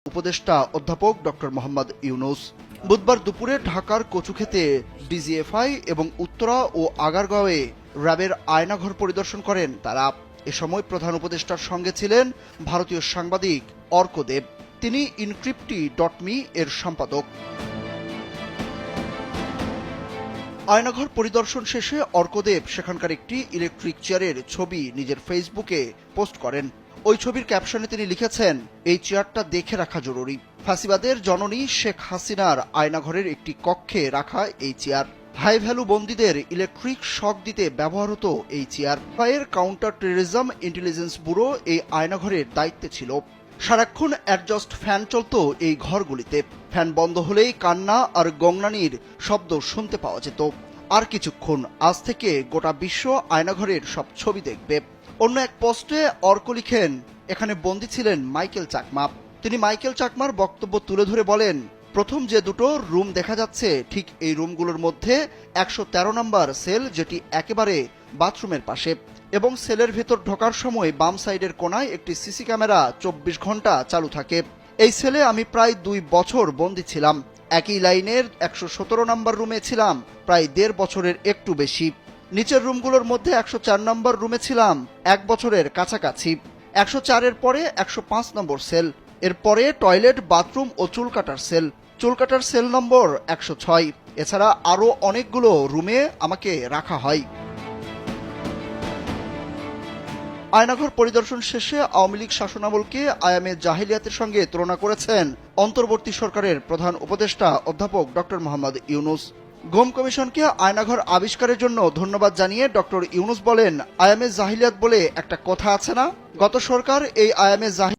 উপদেষ্টা অধ্যাপক ডক্টর মোহাম্মদ ইউনূস বুধবার দুপুরে ঢাকার কচুক্ষেতে ডিজিএফআই এবং উত্তরা ও আগারগাঁওয়ে র্যাবের আয়নাঘর পরিদর্শন করেন তারা। এ সময় প্রধান উপদেষ্টার সঙ্গে ছিলেন ভারতীয় সাংবাদিক অর্ক দেব। তিনি ইনক্রিপ্টি.মি এর সম্পাদক। আয়নাঘর পরিদর্শন শেষে অর্কদেব সেখানকার একটি ইলেকট্রিক চেয়ারের ছবি নিজের ফেসবুকে পোস্ট করেন। ওই ছবির ক্যাপশনে তিনি লিখেছেন, এই চেয়ারটা দেখে রাখা জরুরি। ফ্যাসিবাদের জননী শেখ হাসিনার আয়নাঘরের একটি কক্ষে রাখা এই চেয়ার। হাই ভ্যালু বন্দীদের ইলেকট্রিক শক দিতে ব্যবহার হতো এই chair. Fire counter terrorism intelligence bureau এই আয়নাঘরের দায়িত্বে ছিল। সারাক্ষণ অ্যাডজাস্ট ফ্যান চলত এই ঘরগুলিতে। ফ্যান বন্ধ হলেই কান্না আর গংনানির শব্দ শুনতে পাওয়া যেত। আর কিছুক্ষণ, আজ থেকে গোটা বিশ্ব আয়নাঘরের সব ছবি দেখবে। অন্য এক পোস্টে অর্ক লিখেন, এখানে বন্দী ছিলেন মাইকেল চাকমা। তিনি মাইকেল চাকমার বক্তব্য তুলে ধরে বলেন, প্রথম যে দুটো রুম দেখা যাচ্ছে ঠিক এই রুমগুলোর মধ্যে 113 নম্বর সেল, যেটি একেবারে বাথরুমের পাশে, এবং সেলের ভেতর ঢোকার সময় বাম সাইডের কোনায় একটি সিসি ক্যামেরা 24 ঘন্টা চালু থাকে। এই সেলে আমি প্রায় 2 বছর বন্দী ছিলাম। একই লাইনের 117 নম্বর রুমে ছিলাম প্রায় 1.5 বছরের একটু বেশি। নিচের রুমগুলোর মধ্যে 104 নম্বর রুমে ছিলাম 1 বছরের কাছাকাছি। 104-এর পরে 105 নম্বর সেল, এর পরে টয়লেট, বাথরুম ও চুল কাটার সেল। চুল কাটার সেল নম্বর 106। এছাড়া আরও অনেকগুলো রুমে আমাকে রাখা হয়। আয়নাঘর পরিদর্শন শেষে আওয়ামী লীগ শাসনামলকে আয়ামে জাহিলিয়াতের সঙ্গে তুলনা করেছেন অন্তর্বর্তী সরকারের প্রধান উপদেষ্টা অধ্যাপক ডক্টর মোহাম্মদ ইউনূস। ঘুম কমিশনকে আয়নাঘর আবিষ্কারের জন্য ধন্যবাদ জানিয়ে ডক্টর ইউনূস বলেন, আয়ামে জাহিলিয়াত বলে একটা কথা আছে না? গত সরকার এই আয়ামে জাহিলিয়াত